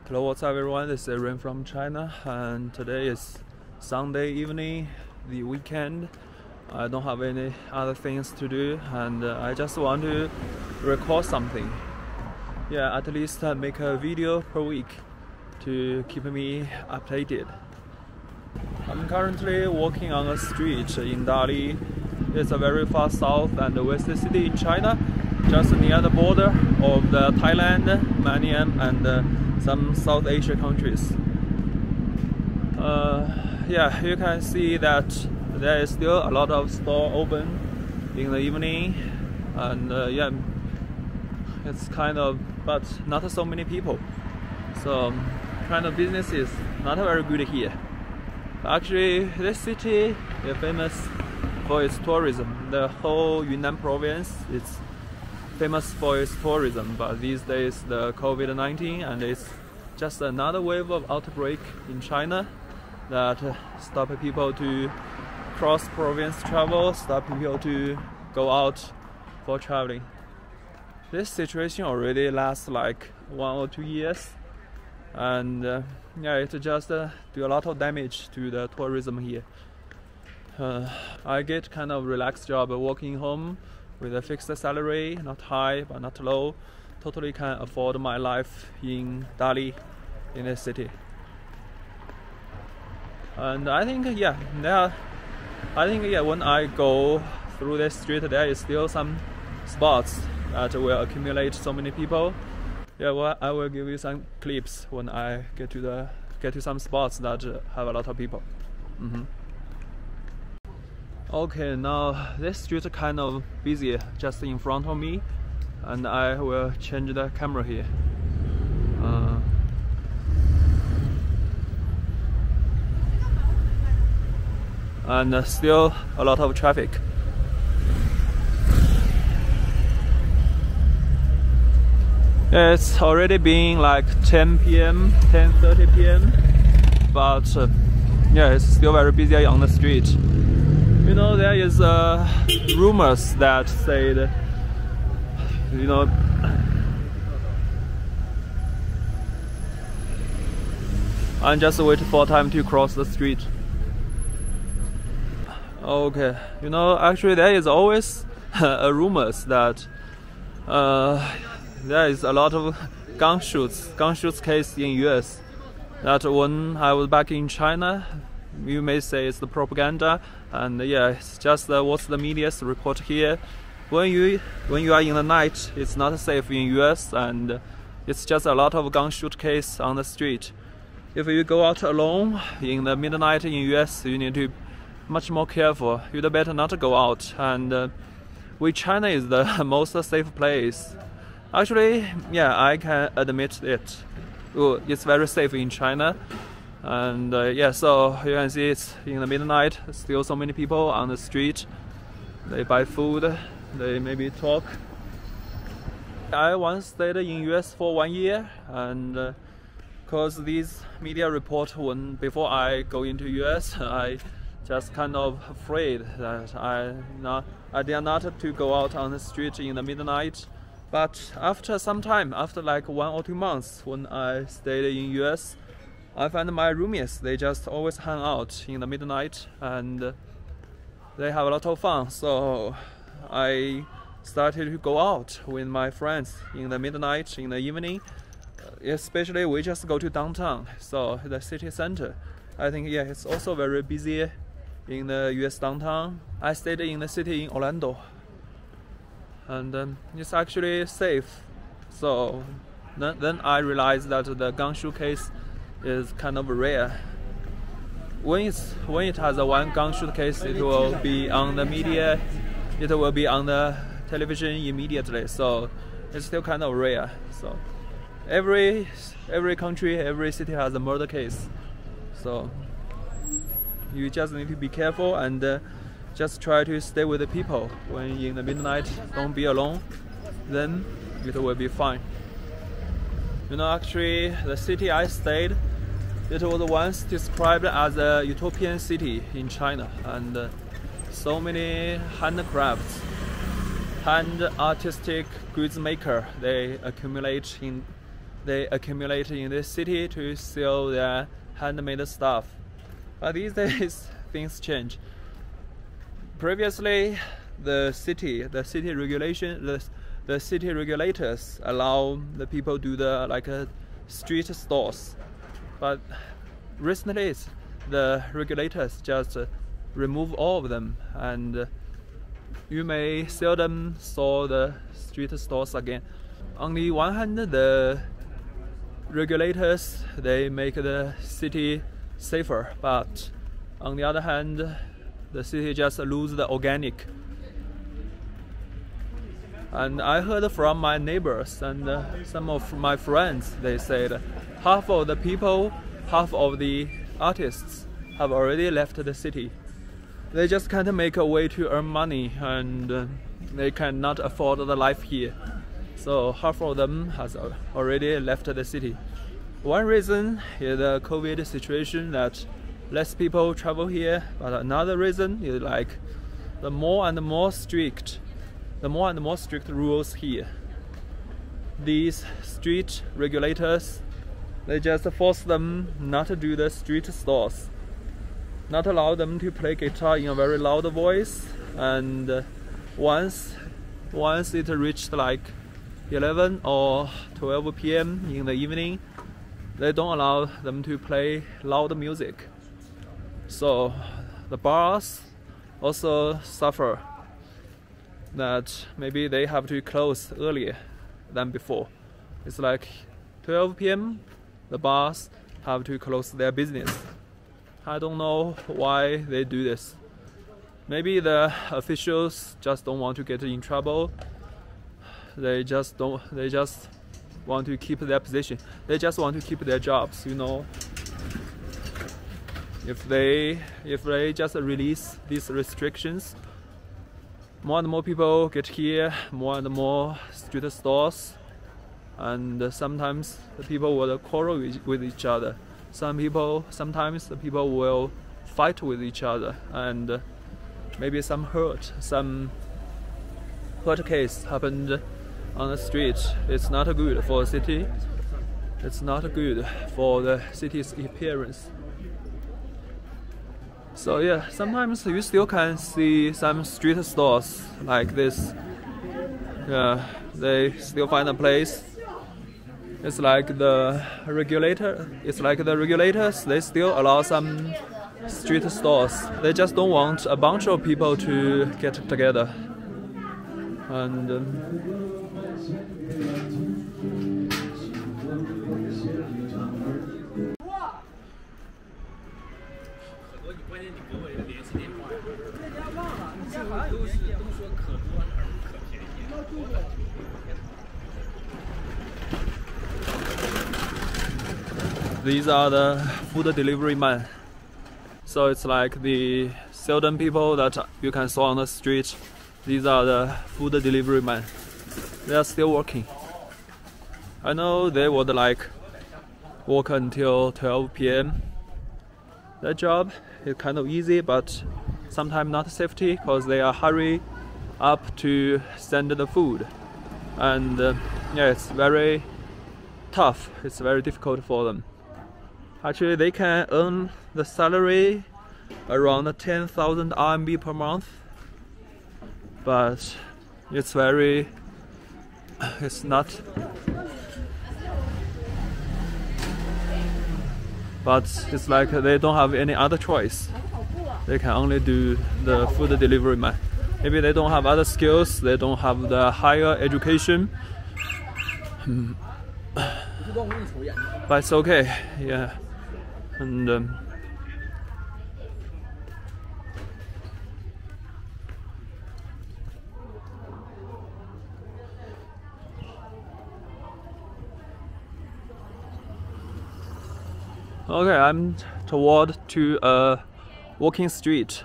Hello, what's up everyone? This is Ren from China, and today is Sunday evening, the weekend. I don't have any other things to do, and I just want to record something. Yeah, at least make a video per week to keep me updated. I'm currently walking on a street in Dali. It's a very far south and west city in China, just near the border of the Thailand, Vietnam, and some South Asia countries. Yeah, you can see that there is still a lot of stores open in the evening, and yeah, it's kind of, but not so many people. So kind of business is not very good here. Actually, this city is famous for its tourism. The whole Yunnan province is famous for its tourism, but these days the COVID-19 and it's just another wave of outbreak in China that stop people to cross province travel, stop people to go out for traveling. This situation already lasts like 1 or 2 years, and yeah, it just do a lot of damage to the tourism here. I get kind of relaxed job working home with a fixed salary, not high but not low. Totally can afford my life in Dali, in this city. And I think yeah, when I go through this street, there is still some spots that will accumulate so many people. Yeah, well, I will give you some clips when I get to some spots that have a lot of people. Okay, now this street is kind of busy just in front of me, and I will change the camera here. And still a lot of traffic. It's already been like 10 p.m., 10:30 p.m. but yeah, it's still very busy on the street. You know, there is rumors that say that, you know, I'm just waiting for time to cross the street. Okay, you know, actually there is always rumors that there is a lot of gun shoots case in US. That when I was back in China, you may say it's the propaganda, and yeah, it's just what the media's report here. When you are in the night, it's not safe in US, and it's just a lot of gun shoot case on the street. If you go out alone in the midnight in US, you need to be much more careful. You'd better not go out, and China is the most safe place. Actually, yeah, I can admit it. It's very safe in China. And yeah, so you can see it's in the midnight, still so many people on the street. They buy food, they maybe talk. I once stayed in US for 1 year, and because these media report before I go into US, I just kind of afraid that I dare not to go out on the street in the midnight. But after some time, after like 1 or 2 months, when I stayed in US, I find my roommates, they just always hang out in the midnight, and they have a lot of fun. So I started to go out with my friends in the midnight, in the evening. Especially we just go to downtown, so the city center. I think yeah, it's also very busy in the US downtown. I stayed in the city in Orlando, and it's actually safe. So then I realized that the gun shoot case is kind of rare. When it has a one gun shoot case, it will be on the media, it will be on the television immediately. So it's still kind of rare. So every country, every city has a murder case. So you just need to be careful and just try to stay with the people when in the midnight. Don't be alone. Then it will be fine. You know, actually, the city I stayed, it was once described as a utopian city in China, and so many handcrafts, hand artistic goods maker, they accumulate in they accumulate in this city to sell their handmade stuff. But these days things change. Previously, the city regulators allow the people do the street stores, but recently the regulators just remove all of them, and you may seldom saw the street stores again. On the one hand, the regulators, they make the city safer, but on the other hand, the city just lose the organic. And I heard from my neighbors and some of my friends, they said half of the people, half of the artists have already left the city. They just can't make a way to earn money, and they cannot afford the life here. So half of them has already left the city. One reason is the COVID situation, that less people travel here, but another reason is like the more and more strict rules here. These street regulators, they just force them not to do the street stores, not allow them to play guitar in a very loud voice, and once it reached like 11 or 12 p.m. in the evening, they don't allow them to play loud music. So the bars also suffer, that maybe they have to close earlier than before. It's like 12 p.m. the bars have to close their business. I don't know why they do this. Maybe the officials just don't want to get in trouble. They just want to keep their position. They just want to keep their jobs, you know. If they just release these restrictions, more and more people get here, more and more street stores, and sometimes the people will quarrel with each other. Sometimes the people will fight with each other, and maybe some hurt case happened on the street. It's not good for a city. It's not good for the city's appearance. So yeah, sometimes you still can see some street stores like this. Yeah, they still find a place. It's like the regulators, they still allow some street stores. They just don't want a bunch of people to get together. And these are the food delivery men. So it's like the seldom people that you can saw on the street. These are the food delivery men. They are still working. I know they would like work until 12 p.m. Their job is kind of easy, but sometimes not safety, because they are hurry up to send the food. And yeah, it's very tough. It's very difficult for them. Actually, they can earn the salary around 10,000 RMB per month, but it's not. But it's like they don't have any other choice. They can only do the food delivery man. Maybe they don't have other skills. They don't have the higher education. But it's okay. Yeah. And okay, I'm toward to a walking street,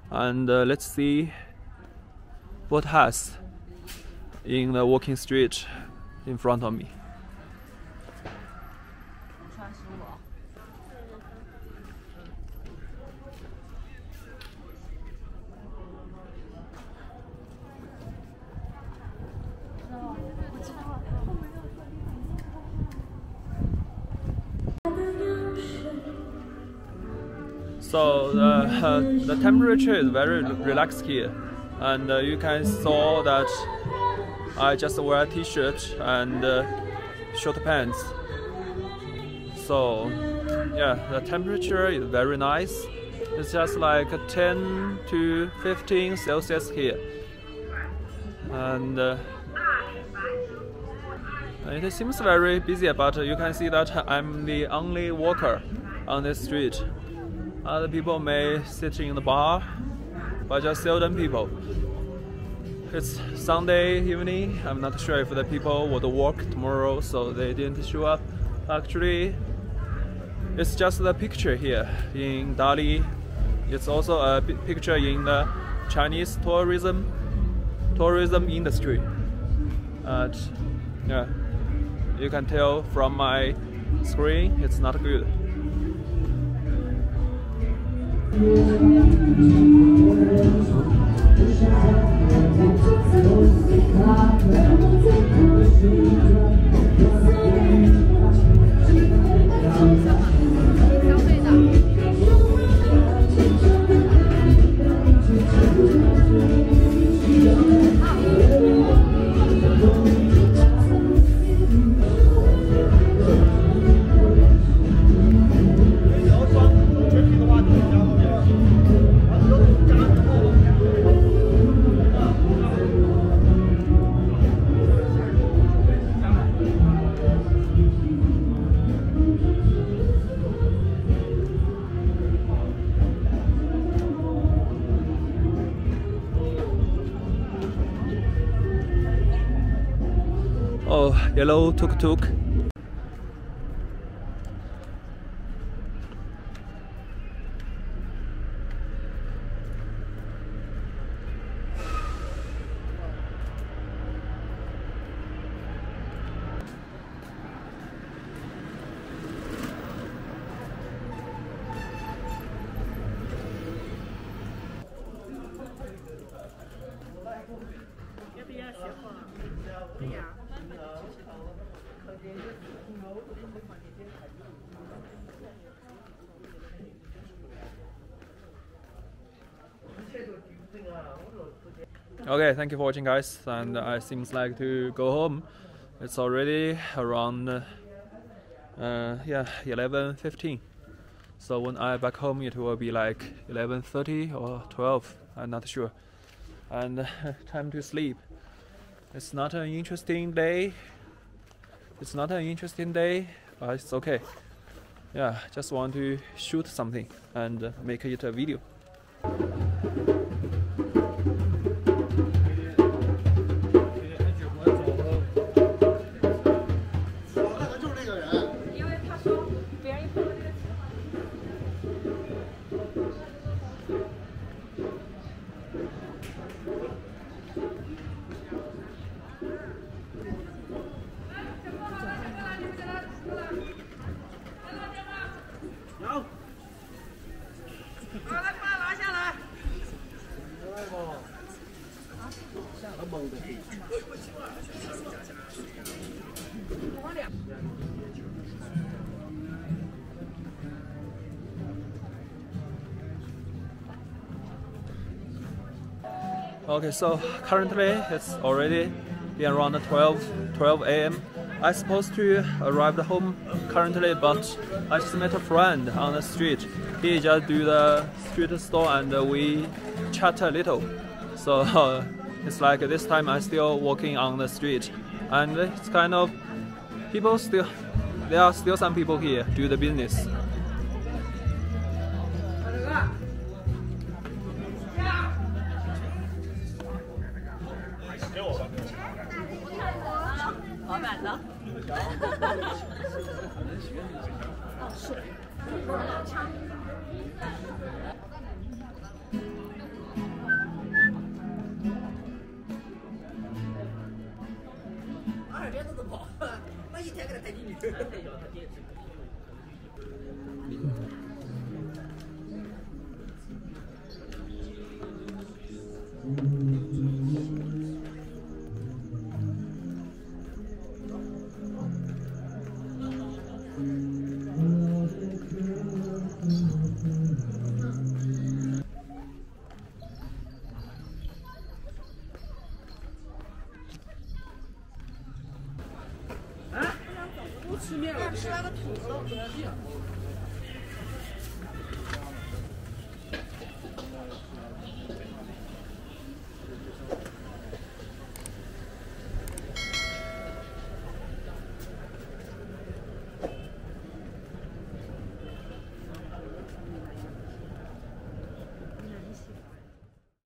and let's see what has in the walking street in front of me. So the temperature is very relaxed here, and you can saw that I just wear a t-shirt and short pants. So yeah, the temperature is very nice. It's just like 10 to 15 Celsius here, and it seems very busy, but you can see that I'm the only walker on this street. Other people may sit in the bar, but just seldom people. It's Sunday evening. I'm not sure if the people would work tomorrow, so they didn't show up. Actually, it's just the picture here in Dali. It's also a picture in the Chinese tourism industry. And yeah, you can tell from my screen, it's not good. Oh, yellow tuk-tuk. Okay, thank you for watching, guys, and I seems like to go home. It's already around 11:15. So when I back home, it will be like 11:30 or 12. I'm not sure. And time to sleep. It's not an interesting day. But it's okay. Yeah, just want to shoot something and make it a video. Okay, so currently it's already around 12 a.m. I'm supposed to arrive at home currently, but I just met a friend on the street. He just do the street store and we chat a little. So it's like this time I'm still walking on the street, and it's kind of there are still some people here do the business. 那吃了个土豆。